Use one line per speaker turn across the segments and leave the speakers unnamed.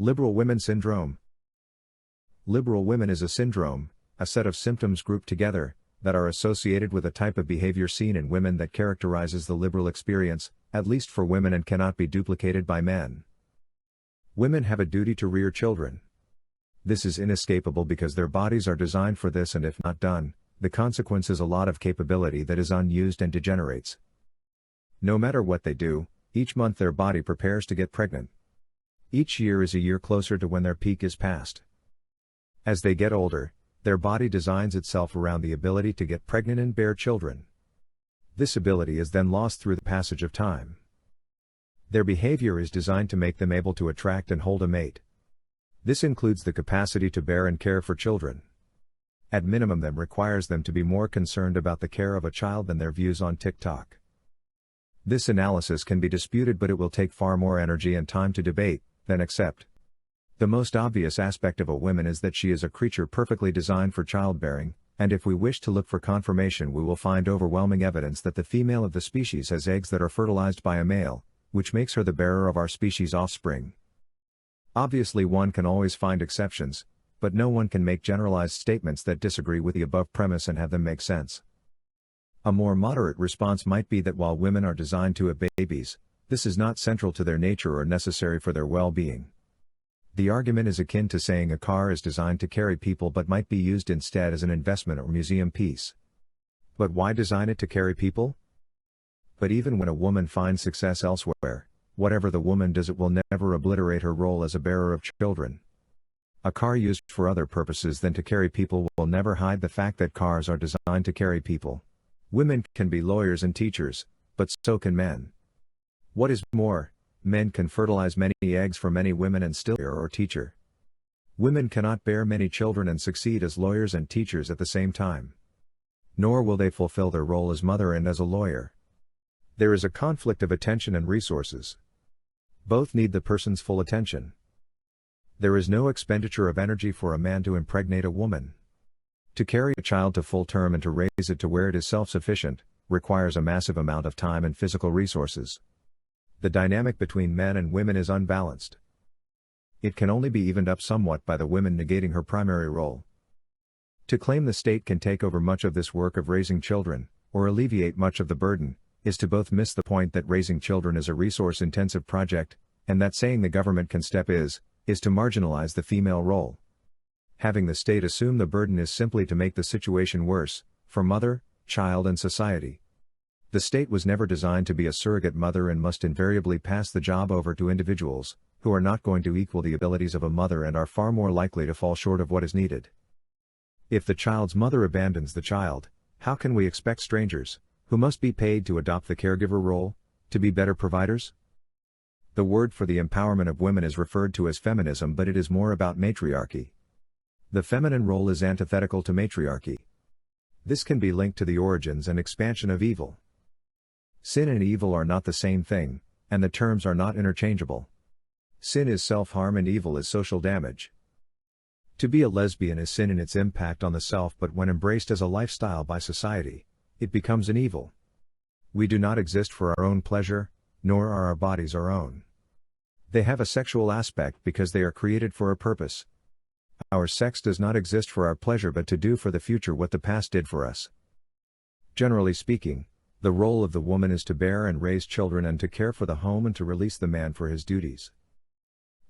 Liberal women syndrome. Liberal women is a syndrome, a set of symptoms grouped together, that are associated with a type of behavior seen in women that characterizes the liberal experience, at least for women, and cannot be duplicated by men. Women have a duty to rear children. This is inescapable because their bodies are designed for this, and if not done, the consequence is a lot of capability that is unused and degenerates. No matter what they do, each month their body prepares to get pregnant. Each year is a year closer to when their peak is passed. As they get older, their body designs itself around the ability to get pregnant and bear children. This ability is then lost through the passage of time. Their behavior is designed to make them able to attract and hold a mate. This includes the capacity to bear and care for children. At minimum, that requires them to be more concerned about the care of a child than their views on TikTok. This analysis can be disputed, but it will take far more energy and time to debate than accept. The most obvious aspect of a woman is that she is a creature perfectly designed for childbearing, and if we wish to look for confirmation, we will find overwhelming evidence that the female of the species has eggs that are fertilized by a male, which makes her the bearer of our species' offspring. Obviously, one can always find exceptions, but no one can make generalized statements that disagree with the above premise and have them make sense. A more moderate response might be that while women are designed to have babies, this is not central to their nature or necessary for their well-being. The argument is akin to saying a car is designed to carry people but might be used instead as an investment or museum piece. But why design it to carry people? But even when a woman finds success elsewhere, whatever the woman does, it will never obliterate her role as a bearer of children. A car used for other purposes than to carry people will never hide the fact that cars are designed to carry people. Women can be lawyers and teachers, but so can men. What is more, men can fertilize many eggs for many women and still be a lawyer or teacher. Women cannot bear many children and succeed as lawyers and teachers at the same time. Nor will they fulfill their role as mother and as a lawyer. There is a conflict of attention and resources. Both need the person's full attention. There is no expenditure of energy for a man to impregnate a woman. To carry a child to full term and to raise it to where it is self-sufficient, requires a massive amount of time and physical resources. The dynamic between men and women is unbalanced. It can only be evened up somewhat by the women negating her primary role. To claim the state can take over much of this work of raising children, or alleviate much of the burden, is to both miss the point that raising children is a resource-intensive project, and that saying the government can step is to marginalize the female role. Having the state assume the burden is simply to make the situation worse, for mother, child and society. The state was never designed to be a surrogate mother and must invariably pass the job over to individuals, who are not going to equal the abilities of a mother and are far more likely to fall short of what is needed. If the child's mother abandons the child, how can we expect strangers, who must be paid to adopt the caregiver role, to be better providers? The word for the empowerment of women is referred to as feminism, but it is more about matriarchy. The feminine role is antithetical to matriarchy. This can be linked to the origins and expansion of evil. Sin and evil are not the same thing, and the terms are not interchangeable. Sin is self-harm and evil is social damage. To be a lesbian is sin in its impact on the self, but when embraced as a lifestyle by society, it becomes an evil. We do not exist for our own pleasure, nor are our bodies our own. They have a sexual aspect because they are created for a purpose. Our sex does not exist for our pleasure but to do for the future what the past did for us. Generally speaking, the role of the woman is to bear and raise children and to care for the home and to release the man for his duties.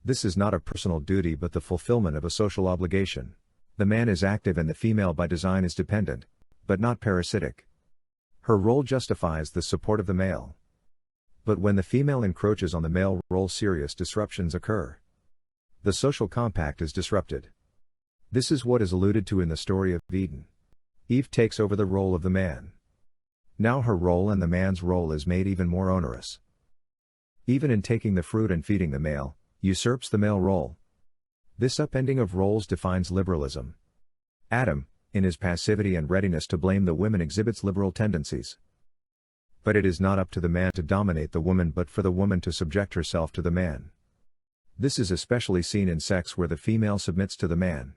This is not a personal duty but the fulfillment of a social obligation. The man is active and the female by design is dependent, but not parasitic. Her role justifies the support of the male. But when the female encroaches on the male role, serious disruptions occur. The social compact is disrupted. This is what is alluded to in the story of Eden. Eve takes over the role of the man. Now her role and the man's role is made even more onerous. Even in taking the fruit and feeding the male, usurps the male role. This upending of roles defines liberalism. Adam, in his passivity and readiness to blame the women, exhibits liberal tendencies. But it is not up to the man to dominate the woman but for the woman to subject herself to the man. This is especially seen in sex where the female submits to the man.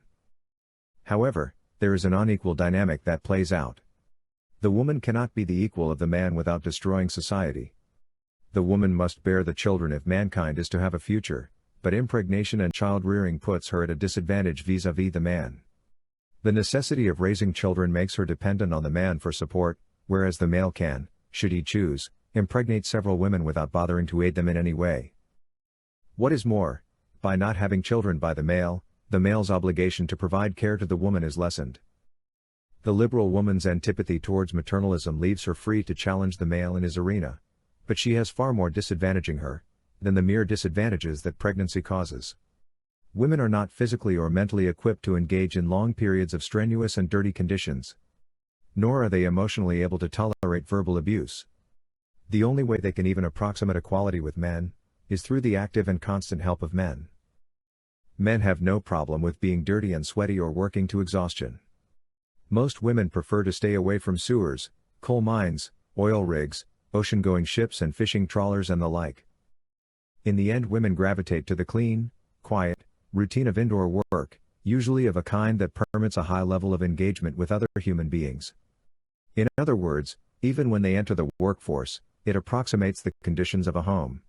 However, there is an unequal dynamic that plays out. The woman cannot be the equal of the man without destroying society. The woman must bear the children if mankind is to have a future, but impregnation and child-rearing puts her at a disadvantage vis-à-vis the man. The necessity of raising children makes her dependent on the man for support, whereas the male can, should he choose, impregnate several women without bothering to aid them in any way. What is more, by not having children by the male's obligation to provide care to the woman is lessened. The liberal woman's antipathy towards maternalism leaves her free to challenge the male in his arena, but she has far more disadvantaging her than the mere disadvantages that pregnancy causes. Women are not physically or mentally equipped to engage in long periods of strenuous and dirty conditions. Nor are they emotionally able to tolerate verbal abuse. The only way they can even approximate equality with men is through the active and constant help of men. Men have no problem with being dirty and sweaty or working to exhaustion. Most women prefer to stay away from sewers, coal mines, oil rigs, ocean-going ships and fishing trawlers and the like. In the end, women gravitate to the clean, quiet, routine of indoor work, usually of a kind that permits a high level of engagement with other human beings. In other words, even when they enter the workforce, it approximates the conditions of a home.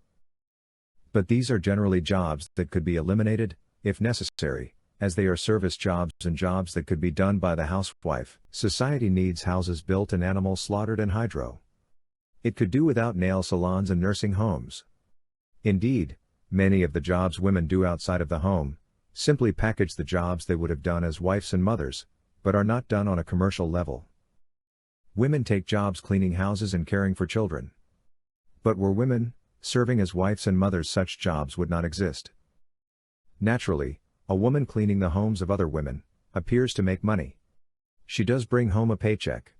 But these are generally jobs that could be eliminated, if necessary, as they are service jobs and jobs that could be done by the housewife. Society needs houses built and animals slaughtered and hydro. It could do without nail salons and nursing homes. Indeed, many of the jobs women do outside of the home simply package the jobs they would have done as wives and mothers, but are not done on a commercial level. Women take jobs cleaning houses and caring for children. But were women serving as wives and mothers, such jobs would not exist. Naturally, a woman cleaning the homes of other women appears to make money. She does bring home a paycheck,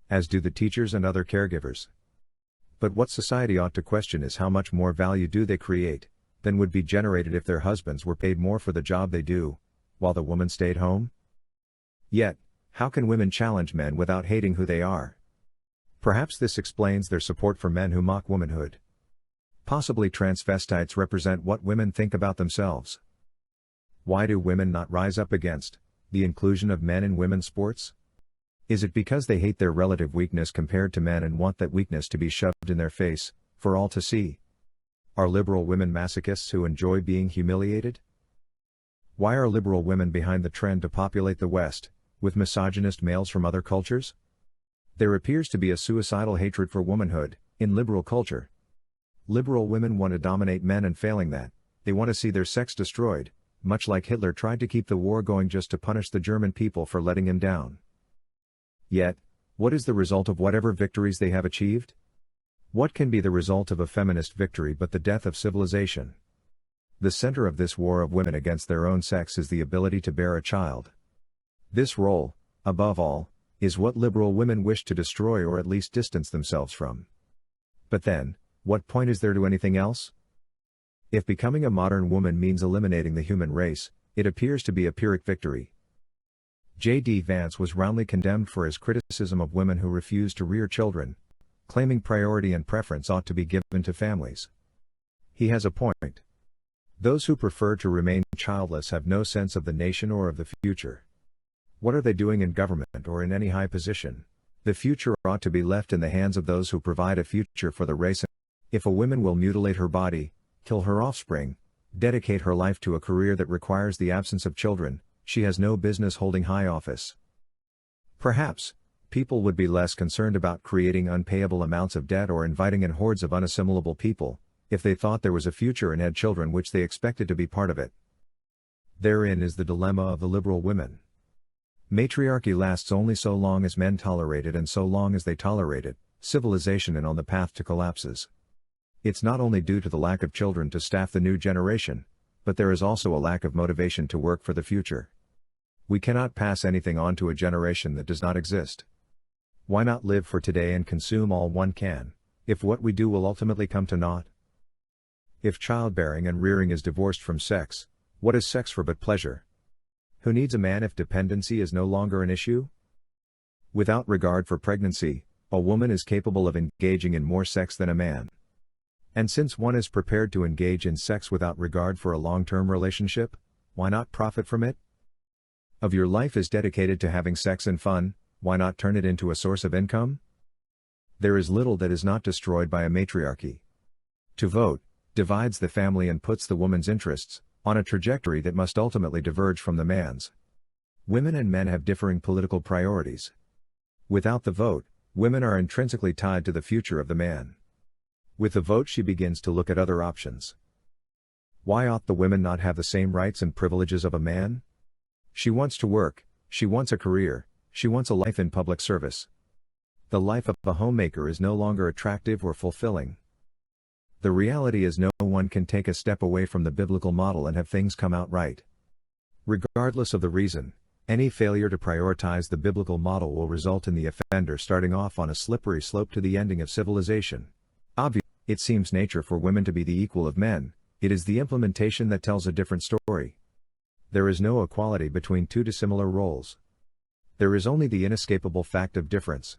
as do the teachers and other caregivers. But what society ought to question is how much more value do they create than would be generated if their husbands were paid more for the job they do, while the woman stayed home? Yet, how can women challenge men without hating who they are? Perhaps this explains their support for men who mock womanhood. Possibly transvestites represent what women think about themselves. Why do women not rise up against the inclusion of men in women's sports? Is it because they hate their relative weakness compared to men and want that weakness to be shoved in their face, for all to see? Are liberal women masochists who enjoy being humiliated? Why are liberal women behind the trend to populate the West with misogynist males from other cultures? There appears to be a suicidal hatred for womanhood in liberal culture. Liberal women want to dominate men, and failing that, they want to see their sex destroyed, much like Hitler tried to keep the war going just to punish the German people for letting him down. Yet, what is the result of whatever victories they have achieved? What can be the result of a feminist victory but the death of civilization? The center of this war of women against their own sex is the ability to bear a child. This role, above all, is what liberal women wish to destroy or at least distance themselves from. But then, what point is there to anything else? If becoming a modern woman means eliminating the human race, it appears to be a Pyrrhic victory. J.D. Vance was roundly condemned for his criticism of women who refuse to rear children, claiming priority and preference ought to be given to families. He has a point. Those who prefer to remain childless have no sense of the nation or of the future. What are they doing in government or in any high position? The future ought to be left in the hands of those who provide a future for the race. If a woman will mutilate her body, kill her offspring, dedicate her life to a career that requires the absence of children, she has no business holding high office. Perhaps, people would be less concerned about creating unpayable amounts of debt or inviting in hordes of unassimilable people, if they thought there was a future and had children which they expected to be part of it. Therein is the dilemma of the liberal women. Matriarchy lasts only so long as men tolerate it, and so long as they tolerate it, civilization is on the path to collapses. It's not only due to the lack of children to staff the new generation, but there is also a lack of motivation to work for the future. We cannot pass anything on to a generation that does not exist. Why not live for today and consume all one can, if what we do will ultimately come to naught? If childbearing and rearing is divorced from sex, what is sex for but pleasure? Who needs a man if dependency is no longer an issue? Without regard for pregnancy, a woman is capable of engaging in more sex than a man. And since one is prepared to engage in sex without regard for a long-term relationship, why not profit from it? If your life is dedicated to having sex and fun, why not turn it into a source of income? There is little that is not destroyed by a matriarchy. To vote, divides the family and puts the woman's interests on a trajectory that must ultimately diverge from the man's. Women and men have differing political priorities. Without the vote, women are intrinsically tied to the future of the man. With the vote, she begins to look at other options. Why ought the woman not have the same rights and privileges of a man? She wants to work, she wants a career, she wants a life in public service. The life of a homemaker is no longer attractive or fulfilling. The reality is no one can take a step away from the biblical model and have things come out right. Regardless of the reason, any failure to prioritize the biblical model will result in the offender starting off on a slippery slope to the ending of civilization. Obviously, it seems nature for women to be the equal of men. It is the implementation that tells a different story. There is no equality between two dissimilar roles. There is only the inescapable fact of difference.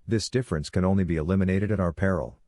This difference can only be eliminated at our peril.